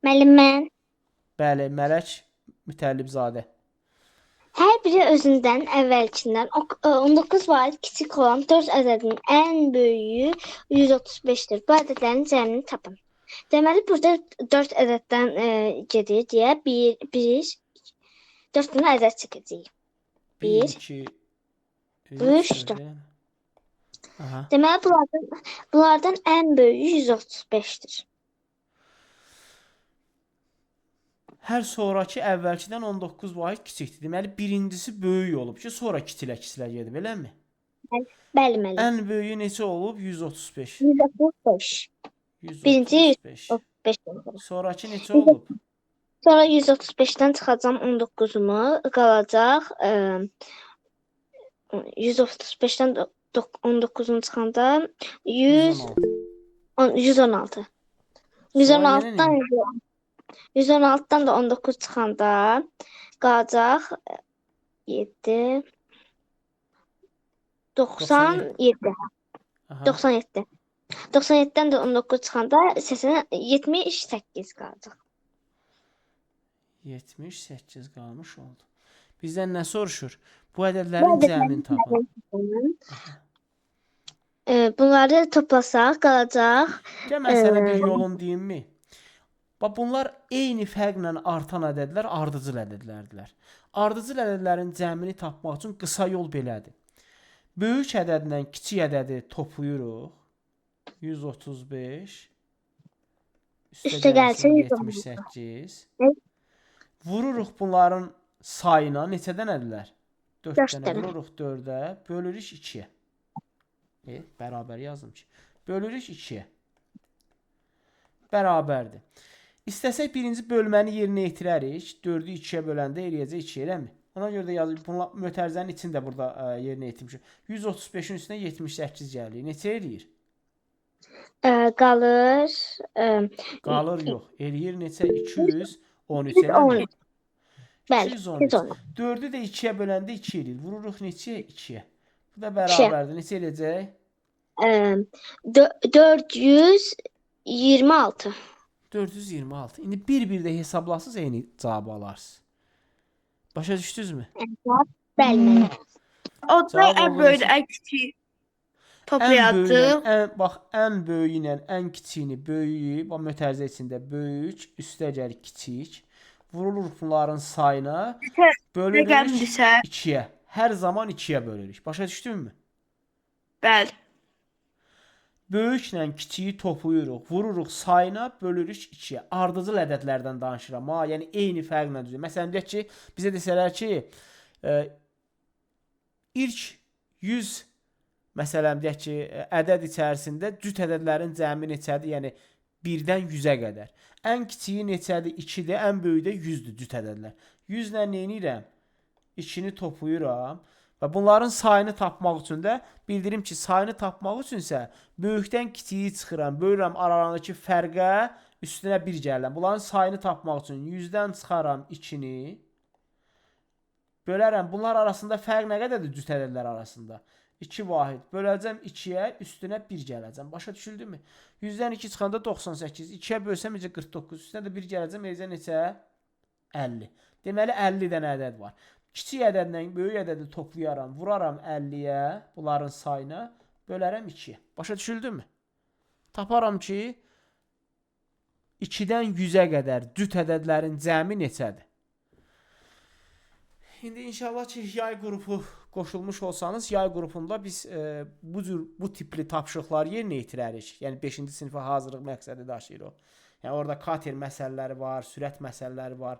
Müəllim mən. Bəli, Mələk Mütəllibzadə. Hər biri özündən əvvəlkindən 19 vaid kiçik olan 4 ədədinin ən böyüyü 135-dir. Bu ədədlərin cəmini tapın. Deməli, burada 4 ədəddən gedir deyə 4 dənə ədəd çəkəcəyik. 1, 1, 2, 3, 3, 4. 4. Aha. Deməli, bunlardan ən böyüyü 135-dir. Hər sonrakı əvvəlkidən 19 vaid kiçikdir. Deməli, birincisi böyük olub ki, sonra kitilə gedib, eləmi? Bəli, müəllim. Ən böyüyü neçə olub? 135. 135. Birinci 135. 135. Sonrakı neçə olub? Sonra 135-dən çıxacağam 19-umu, qalacaq 135-dən 19-unu çıxanda 116. 116-dan da 19 çıxanda qalacaq 7 97. 97. 97-dən də 19 çıxanda 78 qalacaq. 78 qalmış oldu. Bizdən nə soruşur? Bu ədədlərin cəmini tapın. Bunları toplasaq qalacaq. Mən sənə bir yolun deyim mi? Bax, bunlar eyni fərqlə artan ədədlər ardıcıl ədədlərdirlər. Ardıcıl ədədlərin cəmini tapmaq üçün qısa yol belədir. Böyük ədədlə kiçik ədədi toplayırıq. 135 üstə gəlsin 78. Vururuq bunların sayına. Neçə dənədirlər? 4 dənə. Vururuq 4-ə. Bölürük 2-yə. Bərabər yazdım ki. Bölürük 2-yə. Bərabərdir. İstəsək birinci bölməni yerinə yetirərik. 4-ü 2-yə böləndə eləyəcək 2, eləmi? Ona görə də yazılır. Bunlar mötərizənin içini də burada yerinə yetirmişik. 135-in üstünə 78 gəlir. Neçə eləyir? Qalır. Qalır yox. Eləyir neçə? 213 eləmi? Bəli, 213. 4-ü də 2-yə böləndə 2 eləyir. Vururuq neçəyə? 2-yə. Bu da bərabərdir. Neçə eləyəcək? 426. 426. İndi bir-bir də hesablasız eyni cavabı alarsınız. Başa düşdünüzmü? Bəli. O da ən böyük ən kiçik toplayacaq. Bax, ən böyüyü ilə ən kiçiyini böyüyü, bax mötərizə içində böyük, üstə gəlir kiçik. Vurulur bunların sayına, bölürük 2-yə. Hər zaman 2-yə bölürük. Başa düşdünmü? Bəli. Böyüklə kiçiyi toplayırıq, vururuq sayına, bölürük 2-yə. Ardıcıl ədədlərdən danışıram. Yəni eyni fərqlə düzülür. Məsələn, deyək ki, bizə desələr ki, ilk 100 məsələn, deyək ki, ədəd içərisində cüt ədədlərin cəmi neçədir? Yəni 1-dən 100-ə qədər. Ən kiçiyi neçədir? 2-dir, ən böyüyü də 100-dür cüt ədədlər. 100 ilə nə edirəm? 2-ni toplayıram. Və bunların sayını tapmaq üçün də bildirim ki, sayını tapmaq üçünsə böyükdən kiçiyi çıxıram, bölürəm aralarındakı fərqə, üstünə 1 gəlirəm. Bunların sayını tapmaq üçün 100-dən çıxaram 2-ni, bölərəm. Bunlar arasında fərq nə qədərdir cüt ədədlər arasında? 2 vahid. Böləcəm 2-yə, üstünə 1 gələcəm. Başa düşüldü mü? 100-dən 2 çıxanda 98. 2-yə bölsəm necə 49. Üstünə də 1 gələcəm, eləcə neçə? 50. Deməli 50 dənə ədəd var. Kiçik ədədlə böyük ədədi toplayaram, vuraram 50-yə, bunların sayına, bölərəm 2-yə. Başa düşüldü mü? Taparam ki, 2-dən 100-ə qədər cüt ədədlərin cəmi neçədir? İndi inşallah ki, yay qrupu qoşulmuş olsanız, yay qrupunda biz bu tipli tapşırıqları yerinə yetirərik. Yəni 5-ci sinifə hazırlıq məqsədi daşıyırıq. Yəni orada kater məsələləri var, sürət məsələləri var.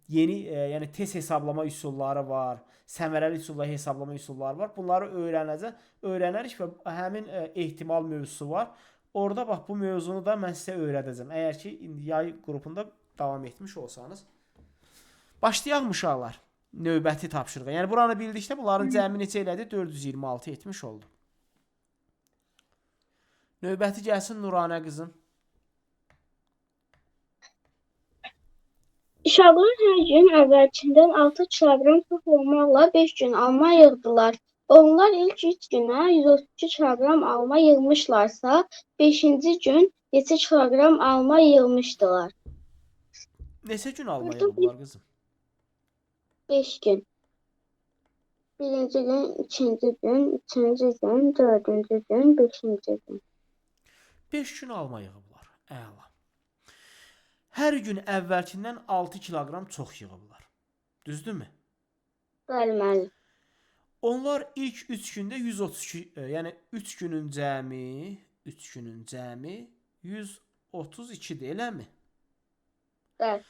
Yeni, yəni test hesablama üsulları var, səmərəli üsulla hesablama üsulları var. Bunları öyrənərik və həmin ehtimal mövzusu var. Orada bax bu mövzunu da mən sizə öyrədəcəm. Əgər ki indi yay qrupunda davam etmiş olsanız. Başlayaq uşaqlar növbəti tapşırığa. Yəni buranı bildikdə bunların cəmi neçə elədi? 426 etmiş oldu. Növbəti gəlsin Nuranə qızım. Uşaqlar hər gün əvvəlkindən 6 kiloqram çox olmaqla 5 gün alma yığdılar. Onlar ilk 3 günə 132 kiloqram alma yığmışlarsa, 5-ci gün neçə kiloqram alma yığmışdılar? Neçə gün alma Burada yığıblar qızım? 5 gün. Birinci gün, ikinci gün, üçüncü gün, dördüncü gün, beşinci gün. 5 gün alma yığıblar. Əla. Hər gün əvvəlkindən 6 kiloqram çox yığıblar. Düzdürmü? Bəli, müəllim. Onlar ilk 3 gündə 132, yəni 3 günün cəmi 132-dir, eləmi? Bəli.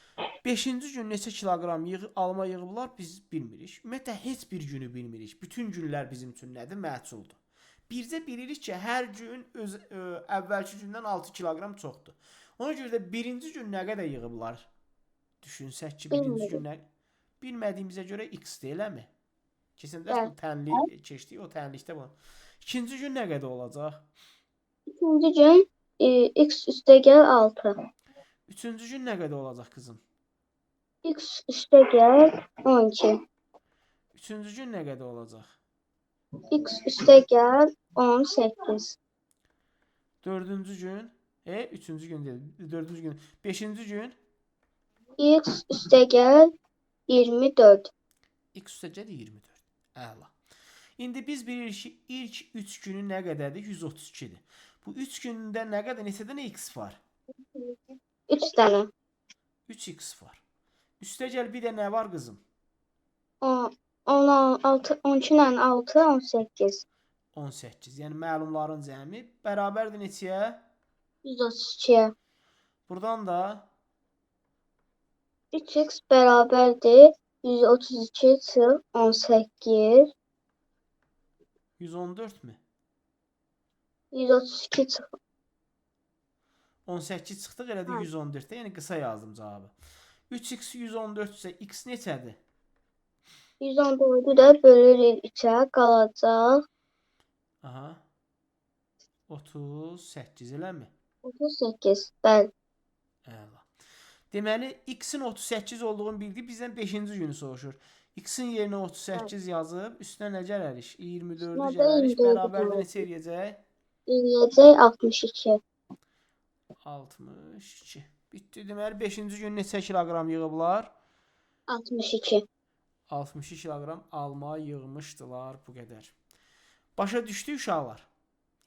5-ci gün neçə kiloqram alma yığıblar biz bilmirik. Ümumiyyətlə heç bir günü bilmirik. Bütün günlər bizim üçün nədir? Məhsuldur. Bircə bilirik ki, hər gün əvvəlki gündən 6 kiloqram çoxdur. Ona görə də birinci gün nə qədər yığıblar? Düşünsək ki, birinci gün nə? Bilmədiyimizə görə x-dir, eləmi? Keçən dərs bu tənlik keçdik, o tənlikdə bu. İkinci gün nə qədər olacaq? İkinci gün x üstəgəl 6. Üçüncü gün nə qədər olacaq qızım? X üstəgəl 12. Üçüncü gün nə qədər olacaq? X üstəgəl 18. Dördüncü gün, üçüncü gün deyil, dördüncü gün. Beşinci gün X üstəgəl 24. x üstəgəl 24. Əla. İndi biz bilirik ki, ilk 3 günü nə qədərdir? 132-dir. Bu 3 gündə nə qədər, neçə dənə x var? 3 dənə. 3x var. Üstəgəl bir də nə var qızım? 12 ilə 6, 18. 18. Yəni məlumların cəmi bərabərdir neçəyə? 132-yə. Buradan da 3x bərabərdir 132 çarpı 18. 114 mü? 132 çarpı 18 çıxdıq, elə də 114-də, yəni qısa yazdım cavabı. 3x 114 isə x neçədir? 114-ü də bölürük 3-ə, qalacaq Aha. 38 eləmi? 38. Bəli. Əla. Deməli, x-in 38 olduğunu bildik, bizdən 5-ci günü soruşur. X-in yerinə 38 yazıb, üstünə nə gələrik? 24-ü gələrik, bərabərdə neçə eləyəcək? Eləyəcək 62. 62. Bitdi. Deməli, 5-ci gün neçə kiloqram yığıblar? 62. 62 kiloqram alma yığmışdılar, bu qədər. Başa düşdü uşaqlar?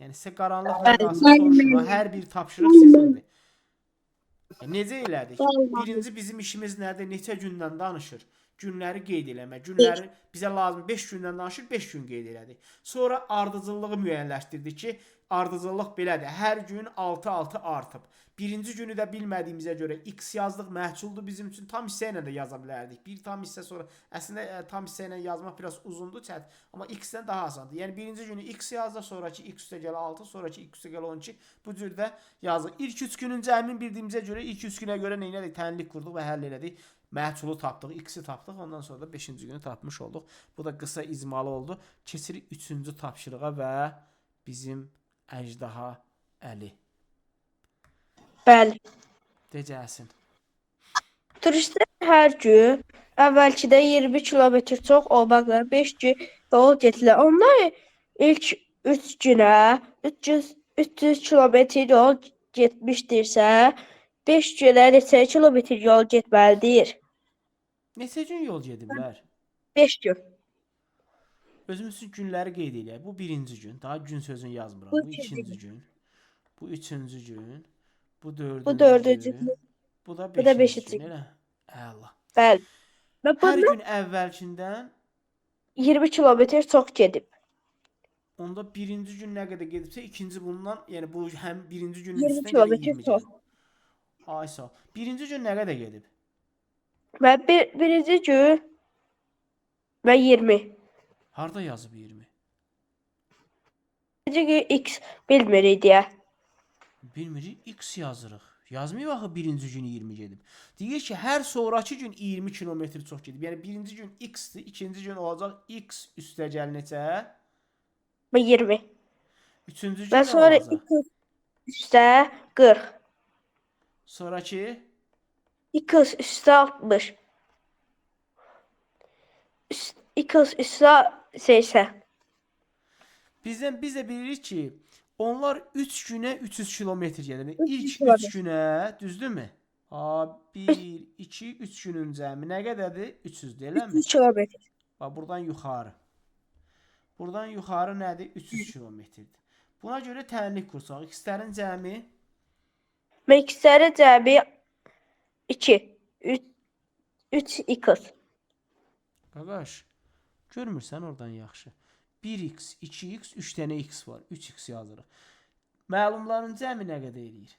Yəni sizə qaranlıqla qalsın soruşma, hər bir tapşırıq sizindir. Necə elədik? Birinci bizim işimiz nədir? Neçə gündən danışır? Günləri qeyd eləmək. Günləri bizə lazım 5 gündən danışır, 5 gün qeyd elədik. Sonra ardıcıllığı müəyyənləşdirdik ki, ardıcıllıq belədir. Hər gün 6-6 artıb. Birinci günü də bilmədiyimizə görə x yazdıq, məhsuldur bizim üçün. Tam hissə ilə də yaza bilərdik. Bir tam hissə sonra, əslində tam hissə ilə yazmaq biraz uzundur, çətin. Amma x-dən daha asandır. Yəni birinci günü x yazdıq, sonraki x üstəgəl 6, sonraki x üstəgəl 12. Bu cürdə yazıq. İlk 3 günün cəmini bildiyimizə görə ilk 3 günə görə nə elədik? Tənlik qurduq və həll elədik. Məhsulu tapdıq, x-i tapdıq. Ondan sonra da 5-ci günü tapmış olduq. Bu da qısa icmalı oldu. Keçirik 3-cü tapşırığa və bizim Əjdaha Əli. Bəli. Decəsin. Turistlər hər gün əvvəlkidən 20 kilometr çox olmaqla 5 gün yol getdilər. Onlar ilk 3 günə 300 kilometr yol getmişdirsə, 5 günə neçə kilometr yol getməlidir? Neçə gün yol gediblər? 5 gün. Özümüz üçün günləri qeyd eləyək. Bu birinci gün. Daha gün sözünü yazmıram. Bu ikinci gün. Bu üçüncü gün. Bu dördüncü gün. Bu da beşinci gün. Elə? Əla. Bəli. Və Hər bunlar gün əvvəlkindən 20 kilometr çox gedib. onda birinci gün nə qədər gedibsə, ikinci bundan, yəni bu həm birinci günün 20 üstünə kilometr 20 çox. gedib. Ay sağ ol. Birinci gün nə qədər gedib? Və birinci gün və 20. Harda yazıb 20? İkinci gün x bilmirik deyə. Bilmirik, x yazırıq. Yazmıyor axı birinci gün 20 gedib. Deyir ki, hər sonraki gün 20 kilometr çox gedib. Yəni birinci gün x-dir, ikinci gün olacaq x üstəgəl neçə? Və 20. Üçüncü gün Və nə sonra olacaq? x üstə 40. Sonraki x üstə 60. X üstə 80. biz də bilirik ki, onlar 3 günə 300 kilometr gedir. Üç İlk kilometr. 3 günə, düzdürmü? 1, 2, 3 günün cəmi nə qədərdir? 300 eləmi? 300 kilometr. Bax, buradan yuxarı. Buradan yuxarı nədir? 300 kilometrdir. Buna görə tənlik qursaq. X-lərin cəmi Və ikisləri cəmi 2. 3x. Qaqaş, görmürsən oradan yaxşı. 1x, 2x, 3 dənə x var. 3x yazırıq. Məlumların cəmi nə qədər eləyir?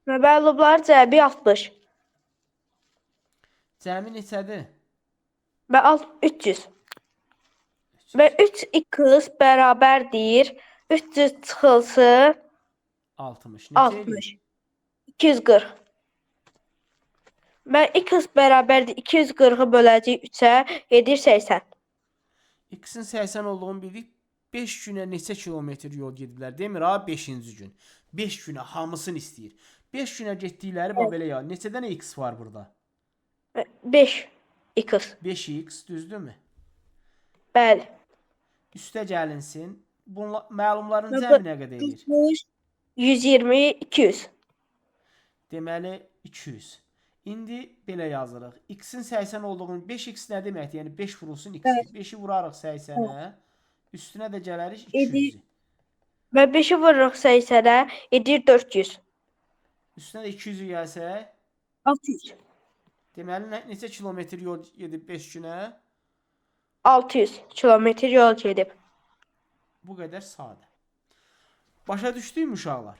Və məlumların cəmi 60. Cəmi neçədir? Və 300. Və 3x bərabərdir 300 çıxılsın 60. Neçə eləyir? 60. 240. Və x bərabərdir 240-ı böləcək 3-ə edir 80. X-in 80 olduğunu bildik. 5 günə neçə kilometr yol gediblər? Demir ha 5-ci gün. 5 günə hamısını istəyir. 5 günə getdikləri bax belə ya. Neçə dənə x var burada? 5x. 5x düzdürmü? Bəli. Üstə gəlinsin. Bunlar məlumların cəmi nə qədər eləyir? 120, 200. Deməli 200. İndi belə yazırıq. X-in 80 olduğunu 5x nə deməkdir? Yəni 5 vurulsun x. 5-i vurarıq 80-ə. Üstünə də gələrik 200-ü. Və 5-i vururuq 80-ə edir 400. Üstünə də 200-ü gəlsək 600. deməli neçə kilometr yol gedib 5 günə? 600 kilometr yol gedib. Bu qədər sadə. Başa düşdük uşaqlar?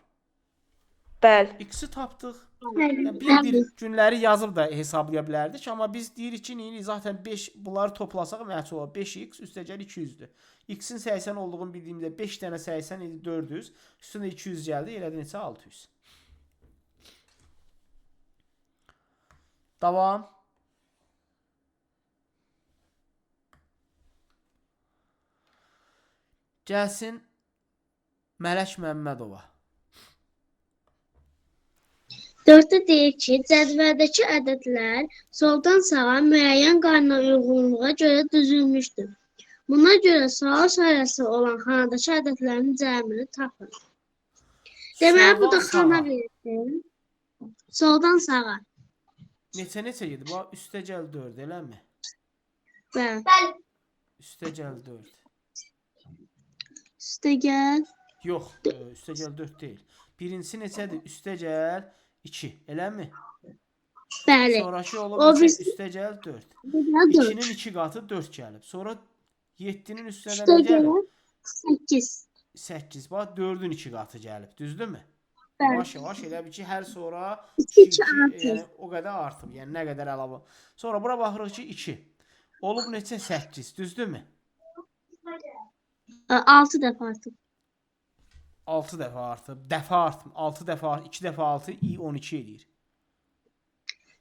Bəli. X-i tapdıq. Yəni, bir günləri yazıb da hesablaya bilərdik. Amma biz deyirik ki, neyirik? Zaten 5 bunları toplasaq məhsul olur. 5x üstəgəl 200-dür. X-in 80 olduğunu bildiyimizdə 5 dənə 80 idi 400. Üstündə 200 gəldi. Elədi neçə? 600. Davam. Gəlsin Mələk Məmmədova. 4-də deyir ki, cədvəldəki ədədlər soldan sağa müəyyən qayna uyğunluğa görə düzülmüşdür. Buna görə sual sayəsi olan xanadakı ədədlərin cəmini tapın. Deməli, bu da xana verilsin. Soldan sağa. Neçə gedir? Bu üstə gəl 4, eləmi? Bəli. Üstə gəl 4. Üstə gəl. Yox, üstə gəl 4 deyil. Birincisi neçədir? Üstə gəl 2, eləmi? Bəli. Sonraki olub O neçə? birisi- Üstə gəl 4. Üstə 2-nin 2 qatı 4 gəlib. Sonra 7-nin üstünə də Üstə nə gəlib? gəl 8. 8. Bax 4-ün 2 qatı gəlib. Düzdürmü? Bəli. Yavaş-yavaş elə bir ki, hər sonra 2 2, artır. yəni o qədər artıb. Yəni nə qədər əlavə. Sonra bura baxırıq ki, 2. Olub neçə? 8. Düzdürmü? 6 dəfə artıb. 6 dəfə artıb. Dəfə artıb. 6 dəfə, 2 dəfə 6 12 eləyir.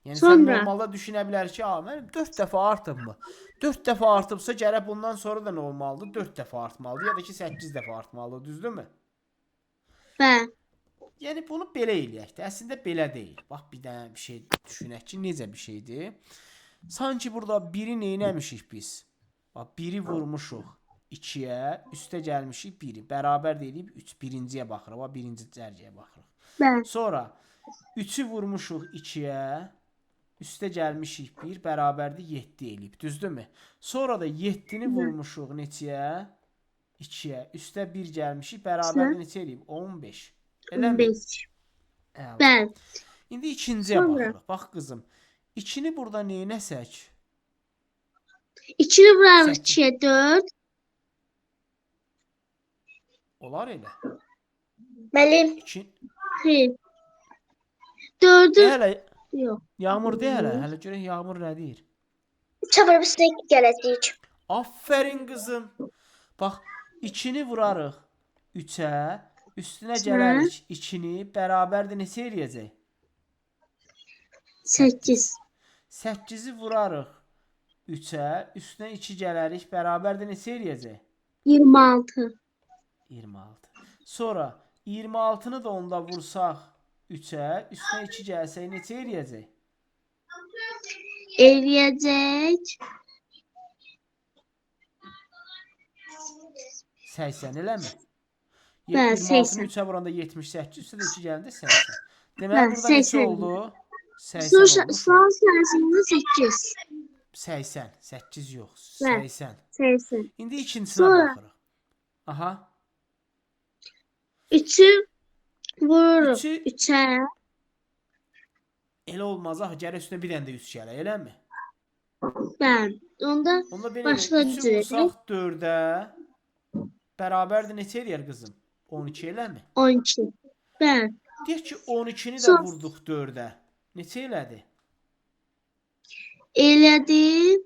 Yəni sən Sonra? normalda düşünə bilər ki, mənim 4 dəfə artıbmı? 4 dəfə artıbsa gərək bundan sonra da normaldır 4 dəfə artmalıdır ya da ki 8 dəfə artmalıdır, düzdürmü? Bəli. Yəni bunu belə eləyək də, əslində belə deyil. Bax bir dənə bir şey düşünək ki, necə bir şeydir? Sanki burada 1-i neynəmişik biz? Bax 1-i vurmuşuq 2-yə, üstə gəlmişik 1-i. Bərabər deyilib 3, birinciyə baxırıq. Bax birinci cərgəyə baxırıq. Bəli. Sonra 3-ü vurmuşuq 2-yə, üstə gəlmişik 1, bərabərdir 7 eləyib. Düzdürmü? Sonra da 7-ni vurmuşuq neçəyə? 2-yə, üstə 1 gəlmişik, bərabərdir neçə eləyib? 15. Eləmi? 15. Əla. Bəli. İndi ikinciyə Sonra? baxırıq. Bax qızım. 2-ni burada neynəsək? 2-ni vurarıq Səkkiz. 2-yə 4. Olar elə. Müəllim. 2. 4-ü De hələ, yox. Yağmur de hələ. Hələ görək Yağmur nə deyir? Çabır biz də gələcəyik. Aferin qızım. Bax 2-ni vurarıq 3-ə, üstünə gələrik 2-ni, bərabərdir neçə eləyəcək? 8. 8-i vurarıq 3-ə, üstünə 2 gələrik, bərabərdir neçə eləyəcək? 26. 26. Sonra 26-nı da onda vursaq 3-ə, üstünə 2 gəlsək neçə eləyəcək? Eləyəcək 80 eləmi? Bəli, 26-nı 80. 3-ə vuranda 78, üstə də 2 gələndə 80. Deməli Bəli, burada neçə 80. oldu? 80 olmuş. Sual sayısında 8. 80. 8 yox. Bəli. 80. 80. İndi ikincisine Sonra- baxırıq. Aha. 3'ü vururuq Üçü- 3'ə. Elə olmaz axı. Gərək üstünə bir dənə də 3 gələ, eləmi? Bəli. Onda Onda belə başqa 3-ü cür vursaq 4-ə bərabərdir neçə eləyər qızım? 12 eləmi? 12. Bəli. Deyək ki 12-ni də Son- vurduq 4-ə. Neçə elədi? Elədi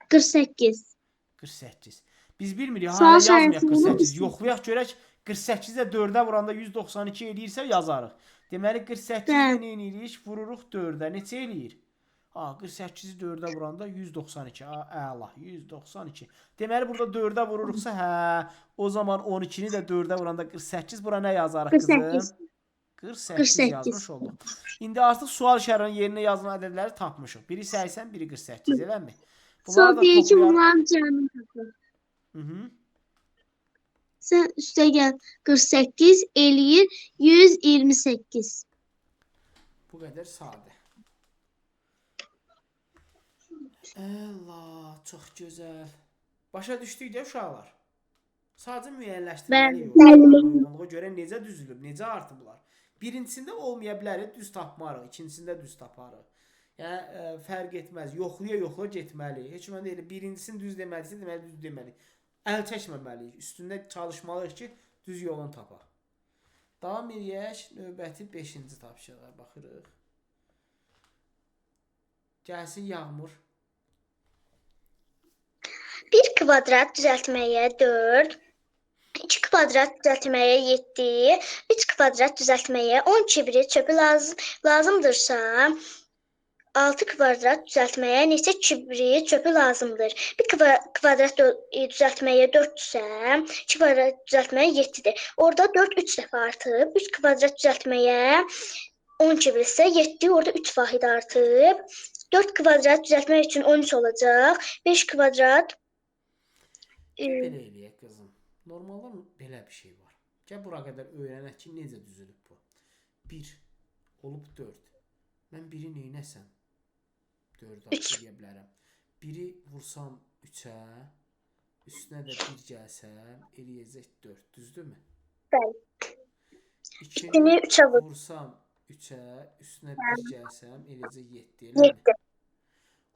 48. 48. Biz bilmirik, Son hala yazmayaq sayısını 48. bilirsin. Yoxlayaq görək 48-də 4-ə vuranda 192 eləyirsə yazarıq. Deməli 48-də Bəli. nə eləyirik? Vururuq 4-ə. Neçə eləyir? Ha, 48-i 4-ə vuranda 192. Ha, əla, 192. Deməli burada 4-ə vururuqsa, hə, o zaman 12-ni də 4-ə vuranda 48. Bura nə yazarıq 48. qızım? 48 yazmış olduq. İndi artıq sual işarənin yerinə yazılan ədədləri tapmışıq. Biri 80, biri 48, eləmi? Bunları Son da deyir ki toplayarıq. bunların cəmi tapır. Hı-hı. Sən üstə gəl 48 eləyir 128. Bu qədər sadə. Allah, çox gözəl. Başa düşdük də uşaqlar. Sadəcə müəyyənləşdirməliyik. Uyğunluğa görə necə düzülüb, necə artıblar. Birincisində olmaya bilər, düz tapmarıq, ikincisində düz taparıq. Yəni fərq etməz. Yoxlaya getməli. Heç mən deyil, birincisini düz deməlisə, deməli düz deməli. Əl çəkməməliyik. Üstündə çalışmalıyıq ki, düz yolunu tapaq. Davam edək. Növbəti 5-ci tapşırığa baxırıq. Gəlsin Yağmur. 1 kvadrat düzəltməyə 4, 2 kvadrat düzəltməyə 7, 3 kvadrat düzəltməyə 12 biri çöpü lazımdırsa, 6 kvadrat düzəltməyə neçə kibrit çöpü lazımdır? 1 kvadrat düzəltməyə 4-sə, 2 kvadrat düzəltməyə 7-dir. Orada 4 3 dəfə artıb. 3 kvadrat düzəltməyə 10 kibritsə 7, orada 3 vahid artıb. 4 kvadrat düzəltmək üçün 13 olacaq. 5 kvadrat Belə eləyək qızım. Normalda belə bir şey var. Gəl bura qədər öyrənək ki, necə düzülüb bu. 1 olub 4. Mən biri neynəsəm? 4 eləyə bilərəm. Biri vursam 3-ə, üstünə də 1 gəlsəm, eləyəcək 4. Düzdürmü? Bəli. 2-ni 3-ə vursam 3-ə, üstünə 1 gəlsəm, eləyəcək 7. Eləmi? 7.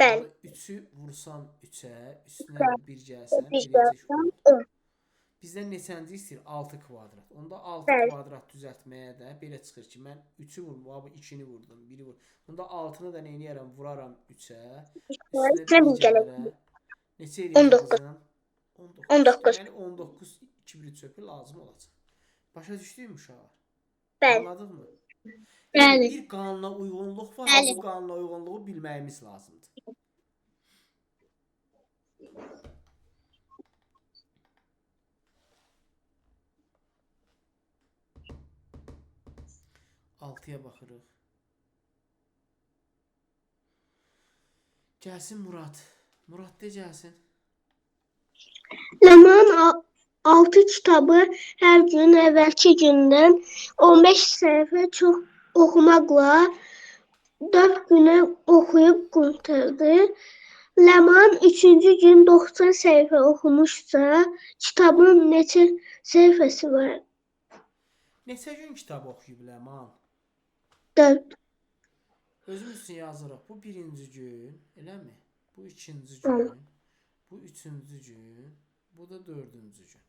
Bəli. 3-ü vursam 3-ə, üstünə 1 gəlsəm, Bir eləyəcək gəlsəm, 10. Bizdən neçənci istəyir? 6 kvadrat. Onda 6 Bəli. kvadrat düzəltməyə də belə çıxır ki, mən 3-ü vurmam, 2-ni vurdum, 1-i vurdum. Onda 6-nı da nə edərəm? Vuraram 3-ə. üstünə bir gələrə. Neçə eləyir 19. qızım? 19. Deməli 19 kibrit çöpü lazım olacaq. Başa düşdükmü uşaqlar? Bəli. Anladınmı? Bəli. Bir qanuna uyğunluq var, Bəli. bu qanuna uyğunluğu bilməyimiz lazımdır. Altıya baxırıq. Gəlsin Murad. Murad de gəlsin. Ləman 6 kitabı hər gün əvvəlki gündən 15 səhifə çox oxumaqla 4 günə oxuyub qurtardı. Ləman 3-cü gün 90 səhifə oxumuşsa, kitabın neçə səhifəsi var? Neçə gün kitab oxuyub Ləman? 4. Özümüz üçün yazırıq. Bu birinci gün, eləmi? Bu ikinci gün, bu üçüncü gün, bu da dördüncü gün.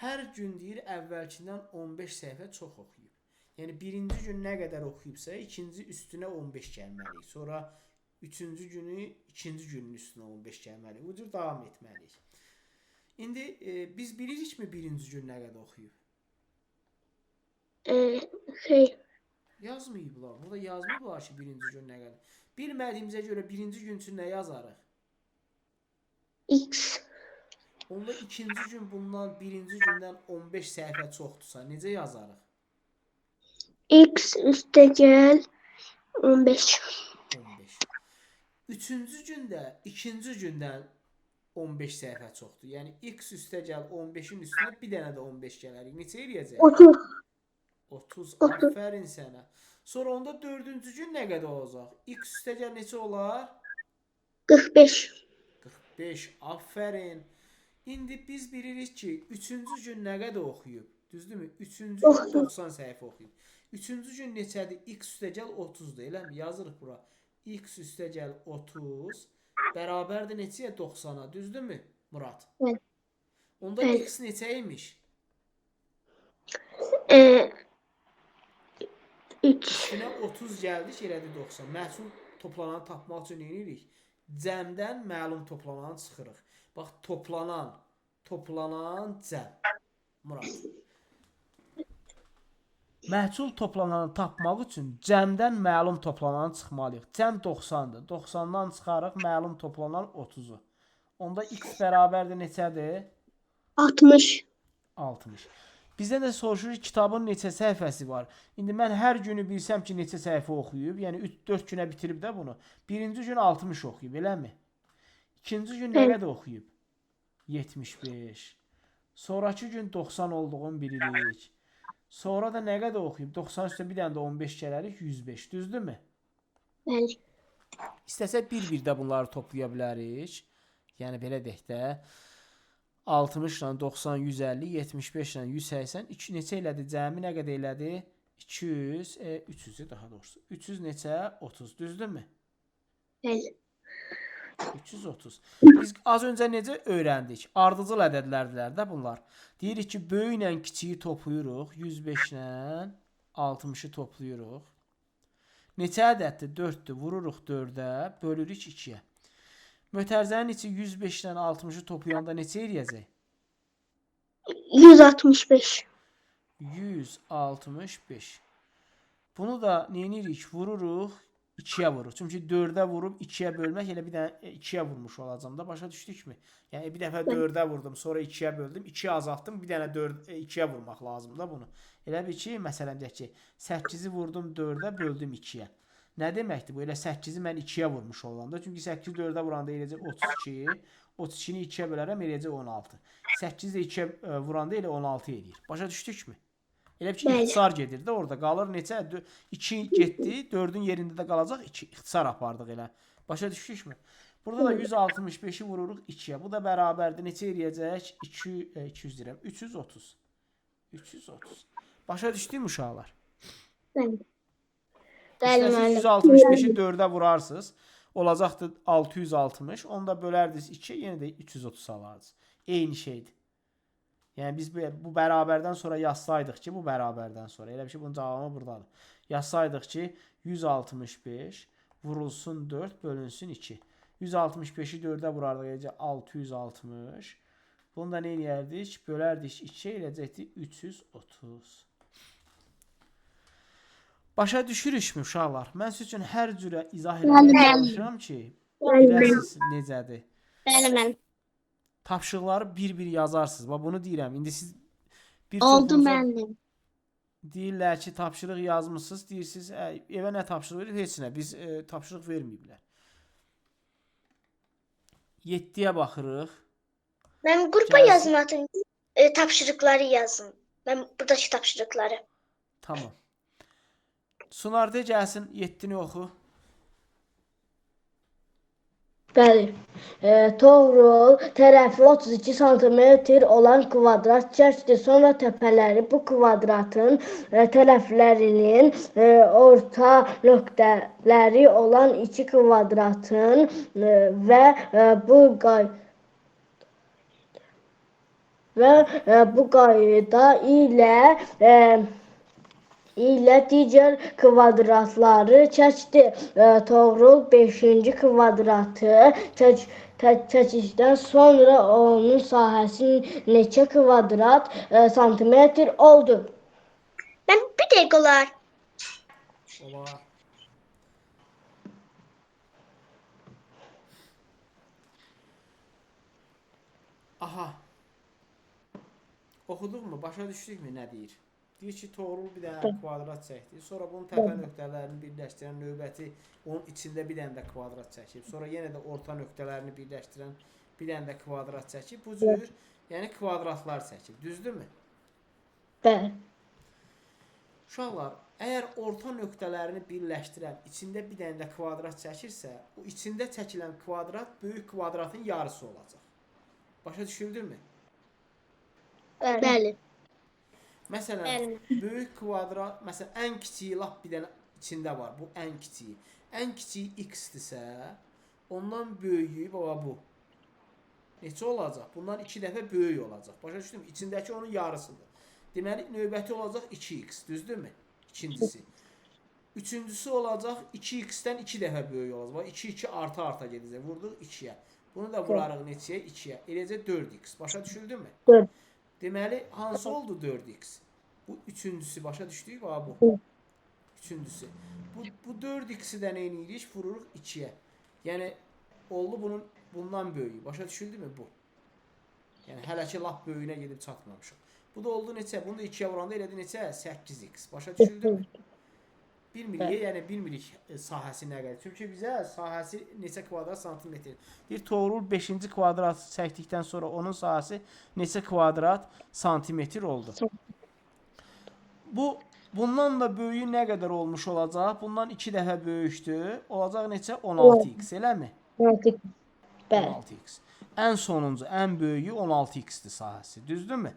Hər gün deyir əvvəlkindən 15 səhifə çox oxuyub. Yəni birinci gün nə qədər oxuyubsa, ikinci üstünə 15 gəlməliyik. Sonra üçüncü günü, ikinci günün üstünə 15 gəlməliyik. Bu cür davam etməliyik. İndi biz bilirikmi birinci gün nə qədər oxuyub? Yazmayıblar. Burada yazmayıblar ki, birinci gün nə qədər. Bilmədiyimizə görə birinci gün üçün nə yazarıq? X. Onda ikinci gün bundan birinci gündən 15 səhifə çoxdursa, necə yazarıq? X üstə gəl 15. 15. Üçüncü gündə ikinci gündən 15 səhifə çoxdur. Yəni x üstə gəl 15-in üstünə bir dənə də 15 gələrik. Neçə eləyəcək? 30. 30. 30. Aferin sənə. Sonra onda 4-cü gün nə qədər olacaq? X üstəgəl neçə olar? 45. 45. Aferin. İndi biz bilirik ki, 3-cü gün nə qədər oxuyub? Düzdürmü? 3-cü gün 90 səhifə oxuyub. 3-cü gün neçədir? X üstəgəl 30-dur, eləmi? Yazırıq bura. X üstəgəl 30 bərabərdir neçəyə? 90-a. Düzdürmü, Murad? Evet. Onda Evet. X neçəymiş? 3. Üstünə 30 gəldik, elədi 90. Məhsul toplananı tapmaq üçün nə edirik? Cəmdən məlum toplananı çıxırıq. Bax, toplanan cəm. Murad. Məhsul toplananı tapmaq üçün cəmdən məlum toplananı çıxmalıyıq. Cəm 90-dır. 90-dan çıxarıq məlum toplanan 30-u. Onda X bərabərdir neçədir? 60. 60. Bizdə də soruşur kitabın neçə səhifəsi var. İndi mən hər günü bilsəm ki, neçə səhifə oxuyub, yəni 3-4 günə bitirib də bunu. Birinci gün 60 oxuyub, eləmi? İkinci gün nə qədər oxuyub? 75. Sonraki gün 90 olduğunu bilirik. Sonra da nə qədər oxuyub? 90 üstə bir dənə də 15 gələrik, 105. Düzdürmü? Bəli. İstəsək bir-bir də bunları toplaya bilərik. Yəni belə deyək də. 60 ilə 90, 150, 75 ilə 180, 2 neçə elədi? Cəmi nə qədər elədi? 200, 300 daha doğrusu. 300 neçə? 30, düzdürmü? Bəli. 330. Biz az öncə necə öyrəndik? Ardıcıl ədədlərdilər də bunlar. Deyirik ki, böyük ilə kiçiyi toplayırıq. 105 ilə 60-ı toplayırıq. Neçə ədəddir? 4-dür. Vururuq 4-ə, bölürük 2-yə. Mötərizənin içi 105 ilə 60-ı toplayanda neçə eləyəcək? 165. 165. Bunu da neyinirik? Vururuq 2-yə vururuq. Çünki 4-ə vurub 2-yə bölmək elə bir dənə 2-yə vurmuş olacam da. Başa düşdükmü? Yəni bir dəfə 4-ə vurdum, sonra 2-yə böldüm, 2-yə azaltdım, bir dənə 2-yə vurmaq lazımdır da bunu. Elə bir ki, məsələn deyək ki, 8-i vurdum 4-ə, böldüm 2-yə. Nə deməkdir bu? Elə 8-i mən 2-yə vurmuş olanda. Çünki 8-i 4-ə vuranda eləyəcək 32, 32-ni 2-yə bölərəm eləyəcək 16. 8-i də 2-yə vuranda elə 16 eləyir. Başa düşdükmü? Elə bir ki, ixtisar gedir də orada. Qalır neçə? 2 getdi, 4-ün yerində də qalacaq 2. İxtisar apardıq elə. Başa düşdükmü? Burada da 165-i vururuq 2-yə. Bu da bərabərdir. Neçə eləyəcək? 200 deyirəm. 330. 330. Başa düşdük mü uşaqlar? Bəli. İstəsiniz 165-i 4-ə vurarsınız. Olacaqdır 660. Onu da bölərdiniz 2-yə, yenə də 330 alardınız. Eyni şeydir. Yəni biz bu bərabərdən sonra yazsaydıq ki, bu bərabərdən sonra. Elə bir şey bunun cavabı buradadır. Yazsaydıq ki, 165 vurulsun 4 bölünsün 2. 165-i 4-ə vurardıq eləcə 660. Bunu da nə eləyərdik? Bölərdik 2-yə eləcəkdir 330. Başa düşürükmü uşaqlar? Mən sizin üçün hər cürə izah etməyə çalışıram ki, biləsiniz necədir. Bəli. Tapşırıqları bir-bir yazarsınız. Bax bunu deyirəm. İndi siz bir Oldu çoxunuza mənim. deyirlər ki, tapşırıq yazmısınız. Deyirsiniz, evə nə tapşırıq verir? Heç nə. Biz tapşırıq verməyiblər. 7-yə baxırıq. Ben grupa Gelsin. yazmadım. Tapşırıkları yazın. Ben buradaki tapşırıkları. Tamam. Sunarda gəlsin 7-ni oxu. Bəli. Toğrul tərəfi 32 sm olan kvadrat çəkdi. Sonra təpələri bu kvadratın tərəflərinin orta nöqtələri olan iki kvadratın bu qayda ilə digər kvadratları çəkdi. Toğrul 5-ci kvadratı çəkdikdən sonra onun sahəsi neçə kvadrat santimetr oldu? Ben bir dakika olar. Olar. Aha. Oxuduqmu? Başa düşdükmü nə deyir? Deyir ki, Toğrul bir dənə kvadrat çəkdi. Sonra bunun təpə nöqtələrini birləşdirən növbəti onun içində bir dənə də kvadrat çəkib. Sonra yenə də orta nöqtələrini birləşdirən bir dənə də kvadrat çəkib. Bu cür, yəni kvadratlar çəkib. Düzdürmü? Bəli. Uşaqlar, əgər orta nöqtələrini birləşdirən içində bir dənə də kvadrat çəkirsə, o içində çəkilən kvadrat böyük kvadratın yarısı olacaq. Başa düşüldürmü? Bəli. Məsələn, böyük kvadrat, məsələn, ən kiçiyi lap bir dənə içində var. Bu ən kiçiyi. Ən kiçiyi x-dirsə, ondan böyüyü baba bu. Neçə olacaq? Bundan 2 dəfə böyük olacaq. Başa düşdünmü? İçindəki onun yarısıdır. Deməli, növbəti olacaq 2x, düzdürmü? İkincisi. Üçüncüsü olacaq 2x-dən 2 dəfə böyük olacaq. 2 arta gedəcək. Vurduq 2-yə. Bunu da vurarıq neçəyə? 2-yə. Eləcə 4x. Başa düşüldürmü? 4. Deməli, hansı oldu 4x? Bu üçüncüsü. Başa düşdük? Bu. Üçüncüsü. Bu 4x'i də nə edirik? Vururuq 2-yə. Yəni, oldu bundan böyüyü. Başa düşüldürmü? Bu. Yəni, hələ ki, lap böyüyünə gedib çatmamışıq. Bu da oldu neçə? Bunu da 2-yə vuranda elədi neçə? 8x. Başa düşüldürmü? Bilmirik, yəni bilmirik sahəsi nə qədər. Çünki bizə sahəsi neçə kvadrat santimetr. Bir toğrul 5-ci kvadrat çəkdikdən sonra onun sahəsi neçə kvadrat santimetr oldu. Bundan da böyüyü nə qədər olmuş olacaq? Bundan 2 dəfə böyükdür. Olacaq neçə? 16x, eləmi? 16. Bəli. 16x. Ən sonuncu, ən böyüyü 16x-dir sahəsi. Düzdürmü?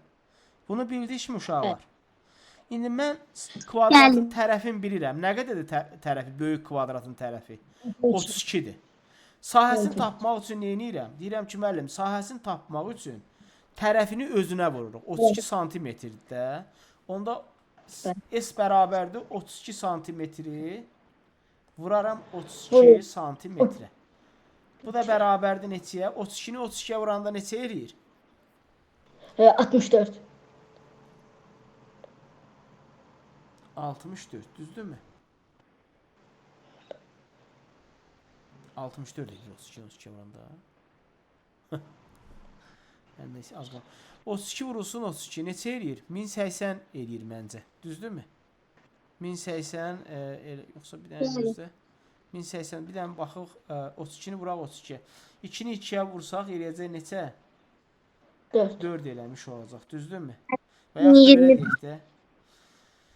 Bunu bildikmi uşaqlar? İndi mən kvadratın tərəfini bilirəm. Nə qədərdir tərəfi, böyük kvadratın tərəfi? 32-dir. Sahəsini tapmaq üçün nə edirəm? Deyirəm ki, müəllim, sahəsini tapmaq üçün tərəfini özünə vururuq. 32 santimetrdir də. Onda S bərabərdir 32 santimetri vuraram 32 santimetrə. Bu da bərabərdir neçəyə? 32-ni 32-yə vuranda neçə eləyir? 64. 64, düzdürmü? 64 edir 32 vuranda. Yəni neyse az qaldı. 32 vurulsun 32 neçə eləyir? 1080 eləyir məncə. Düzdürmü? 1080 yoxsa bir dənə düzdür? 1080 bir dənə baxıq 32-ni vuraq 32. 2-ni 2-yə vursaq eləyəcək neçə? 4 eləmiş olacaq. Düzdürmü? Və yaxud belə deyək də.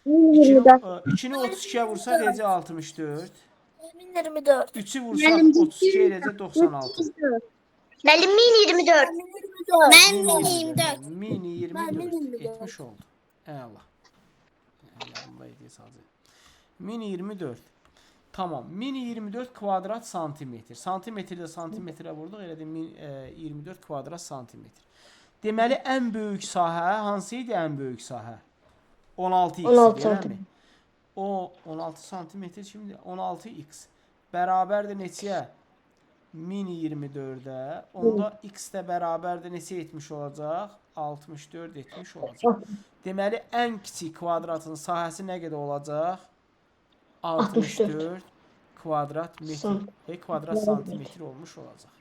2-ni 32-yə vursaq eləcək 64. 1024. 3-ü vursaq 32 eləcək 96. Müəllim 1024. Mini 24 etmiş oldu. Eyvallah. Yadımda idi sadəcə. Mini 24. Tamam. Mini 24 kvadrat santimetr. Santimetrdə santimetrə vurduq. Elədi 24 kvadrat santimetr. Deməli, ən böyük sahə hansı idi ən böyük sahə? 16x. 16 O 16 santimetr şimdi 16x bərabərdir neçəyə? Mini 24'ə. Onda x də bərabərdir neçə etmiş olacaq? 64 etmiş olacaq. Deməli, ən kiçik kvadratın sahəsi nə qədər olacaq? 64 kvadrat metr. Kvadrat santimetr olmuş olacaq.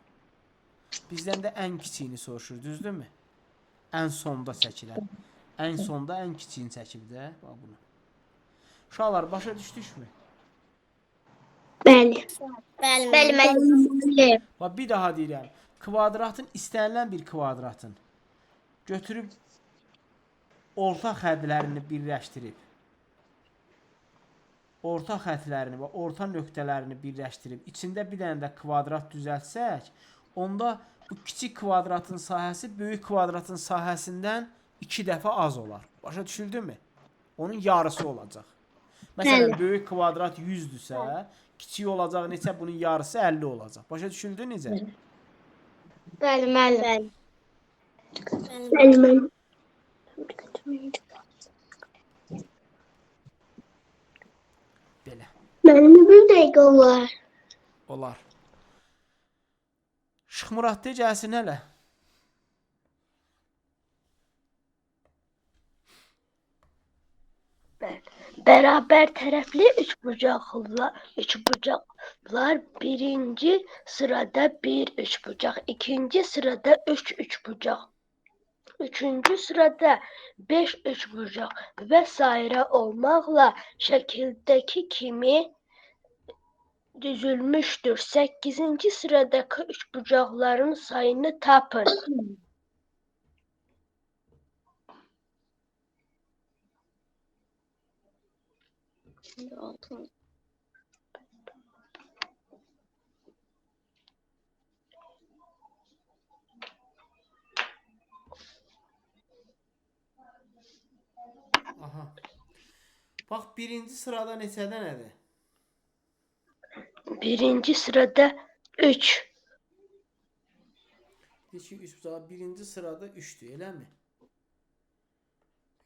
Bizdən də ən kiçiyini soruşur, düzdürmü? Ən sonda çəkilən. Ən sonda ən kiçiyini çəkib də. Bax bunu. Uşaqlar, başa düşdükmü? Bəli. Bəli. Bax, bir daha deyirəm. Kvadratın, istənilən bir kvadratın götürüb orta xəttlərini birləşdirib, orta nöqtələrini birləşdirib, içində bir dənə də kvadrat düzəltsək, onda bu kiçik kvadratın sahəsi böyük kvadratın sahəsindən 2 dəfə az olar. Başa düşüldü-mü? Onun yarısı olacaq. Məsələn, böyük kvadrat 100-dürsə, kiçik olacaq neçə? Bunun yarısı 50 olacaq. Başa düşüldü necə? Bəli, müəllim. Bəli. Belə. Mənim bir dəqiqə olar. Olar. Şıxmurad de gəlsin hələ. Beraber tərəfli üçbucaqlar birinci sırada bir üçbucaq, ikinci sırada üç üçbucaq, üçüncü sırada beş üçbucaq və sairə olmaqla şəkildəki kimi düzülmüşdür. 8-ci sıradakı üçbucaqların sayını tapın. 6. Aha. Bax, birinci sırada neçədə nədir? Birinci sırada 3. Deyir ki, 3 bucağı birinci sırada 3'dür, eləmi?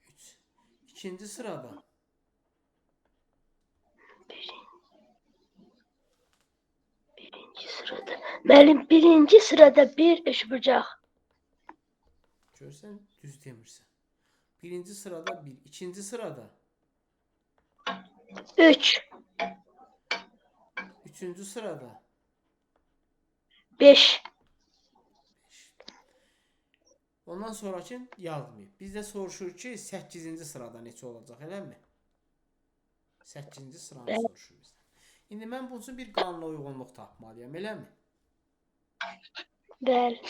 3. İkinci sırada Birinci sırada. Müəllim, birinci sırada 1 üçbucaq. görsən, düz demirsən. Birinci sırada 1, ikinci sırada 3, üçüncü sırada 5. ondan sonraki yazmayıb. Bizdə soruşur ki, 8-ci sırada neçə olacaq, eləmi? 8-ci sıranı Bəli. soruşur bizdən. İndi mən bunun üçün bir qanuna uyğunluq tapmalıyam, eləmi? Bəli.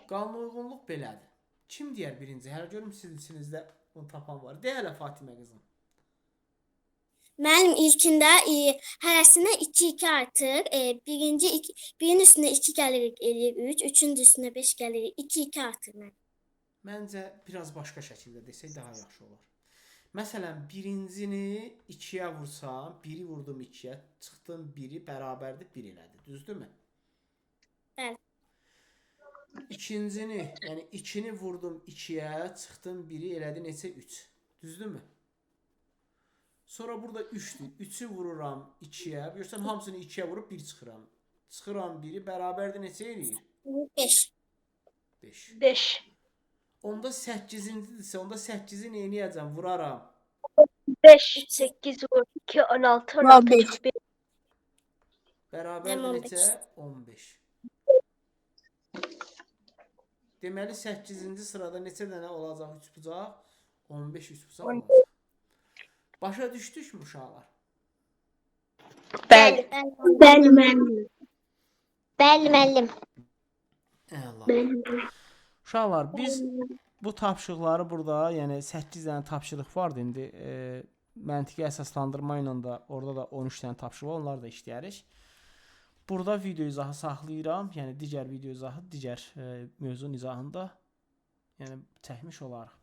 Qanuna uyğunluq belədir. Kim deyər birinci? Hələ görüm sizin içinizdə bunu tapan var. De hələ Fatimə qızım. Mənim ilkində hərəsinə 2 artıq, birinin üstünə 2 gəlirik eləyir 3, üçün də üstünə 5 gəlirik 2 artır mənim. Məncə biraz başqa şəkildə desək daha yaxşı olar. Məsələn, birincini 2-yə vursam, 1-i vurdum 2-yə, çıxdım 1-i bərabərdir 1 elədi. Düzdürmü? Bəli. İkincini, yəni 2-ni vurdum 2-yə, çıxdım 1-i elədi neçə 3. Düzdürmü? Sonra burada 3'dür. 3'ü vururam 2'ye. Görsən hamısını 2'ye vurup 1 çıxıram. Çıxıram 1'i bərabərdir neçə eləyir? 5. 5. 5. Onda 8-cidirsə, onda 8-i nə edəcəm? Vuraram. 5, 8 vur 2, 16, 16 15. çox 1. Bərabərdir 15. neçə? 15. Deməli 8-ci sırada neçə dənə olacaq 3 bucaq? 15 3 bucaq olacaq. Başa düşdükmü uşaqlar? Bəli. Bəli, müəllim. Bəli, müəllim. Əla. Uşaqlar, biz bu tapşırıqları burada, yəni 8 dənə tapşırıq vardı indi. Məntiqi əsaslandırma ilə də orada da 13 dənə tapşırıq var, onları da işləyərik. Burada video izahı saxlayıram. Yəni digər video izahı, digər mövzunun izahında yəni çəkmiş olarıq.